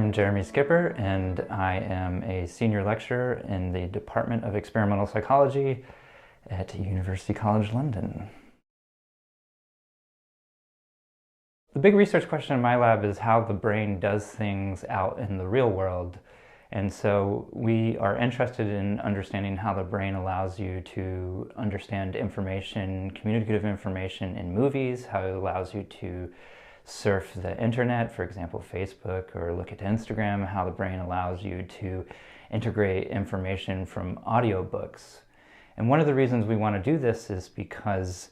I'm Jeremy Skipper, and I am a senior lecturer in the Department of Experimental Psychology at University College London. The big research question in my lab is how the brain does things out in the real world. And so we are interested in understanding how the brain allows you to understand information, communicative information in movies, how it allows you to surf the internet, for example, Facebook, or look at Instagram, how the brain allows you to integrate information from audiobooks. And one of the reasons we want to do this is because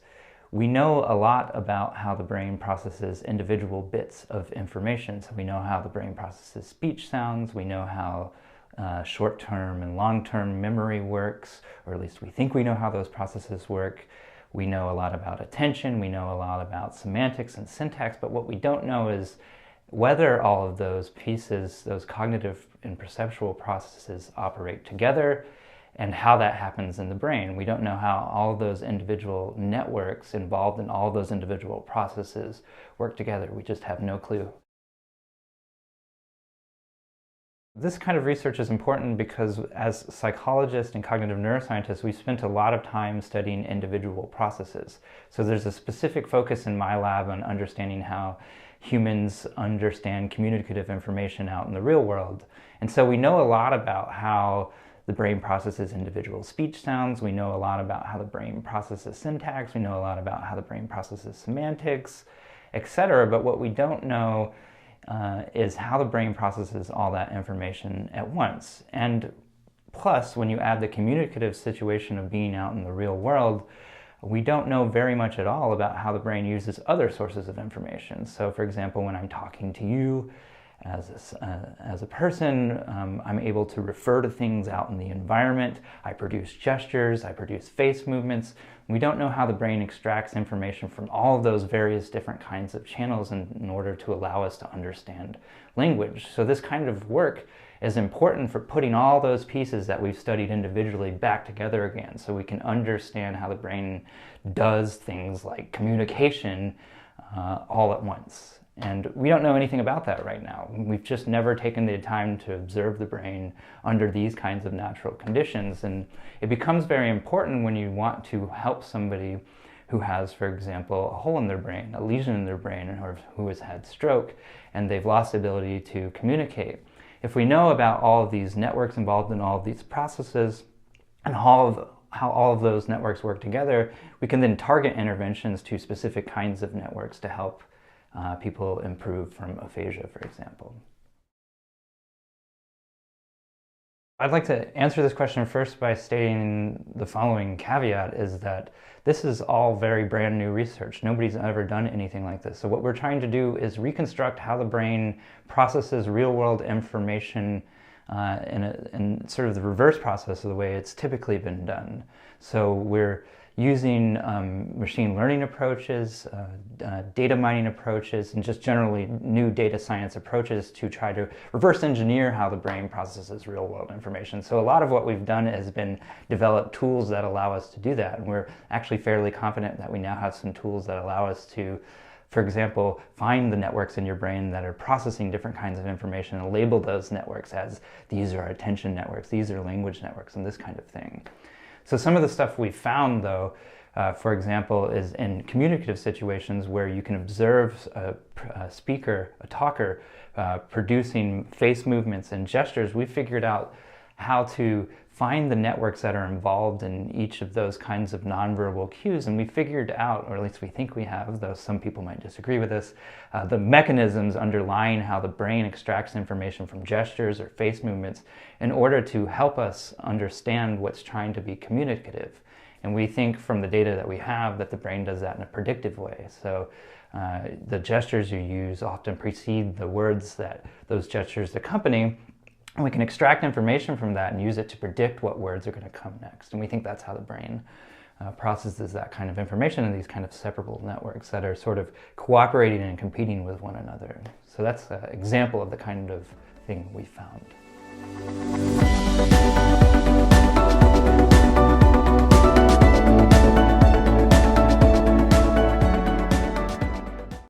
we know a lot about how the brain processes individual bits of information. So we know how the brain processes speech sounds, we know how short-term and long-term memory works, or at least we think we know how those processes work. We know a lot about attention, we know a lot about semantics and syntax, but what we don't know is whether all of those pieces, those cognitive and perceptual processes operate together and how that happens in the brain. We don't know how all of those individual networks involved in all of those individual processes work together. We just have no clue. This kind of research is important because as psychologists and cognitive neuroscientists, we've spent a lot of time studying individual processes. So there's a specific focus in my lab on understanding how humans understand communicative information out in the real world. And so we know a lot about how the brain processes individual speech sounds. We know a lot about how the brain processes syntax. We know a lot about how the brain processes semantics, etc. But what we don't know is how the brain processes all that information at once. And plus, when you add the communicative situation of being out in the real world, we don't know very much at all about how the brain uses other sources of information. So for example, when I'm talking to you as a person, I'm able to refer to things out in the environment. I produce gestures, I produce face movements. We don't know how the brain extracts information from all of those various different kinds of channels in order to allow us to understand language. So this kind of work is important for putting all those pieces that we've studied individually back together again, so we can understand how the brain does things like communication all at once. And we don't know anything about that right now. We've just never taken the time to observe the brain under these kinds of natural conditions. And it becomes very important when you want to help somebody who has, for example, a hole in their brain, a lesion in their brain, or who has had stroke, and they've lost the ability to communicate. If we know about all of these networks involved in all of these processes, and how all of those networks work together, we can then target interventions to specific kinds of networks to help people improve from aphasia, for example. I'd like to answer this question first by stating the following caveat, is that this is all very brand new research. Nobody's ever done anything like this. So what we're trying to do is reconstruct how the brain processes real-world information in sort of the reverse process of the way it's typically been done. So we're using machine learning approaches, data mining approaches, and just generally new data science approaches to try to reverse engineer how the brain processes real world information. So a lot of what we've done has been develop tools that allow us to do that. And we're actually fairly confident that we now have some tools that allow us to, for example, find the networks in your brain that are processing different kinds of information and label those networks as these are attention networks, these are language networks, and this kind of thing. So some of the stuff we found, though, for example, is in communicative situations where you can observe a speaker, a talker, producing face movements and gestures. We figured out how to find the networks that are involved in each of those kinds of nonverbal cues, and we figured out, or at least we think we have, though some people might disagree with this, the mechanisms underlying how the brain extracts information from gestures or face movements in order to help us understand what's trying to be communicative. And we think from the data that we have that the brain does that in a predictive way. So the gestures you use often precede the words that those gestures accompany, and we can extract information from that and use it to predict what words are going to come next. And we think that's how the brain processes that kind of information in these kind of separable networks that are sort of cooperating and competing with one another. So that's an example of the kind of thing we found.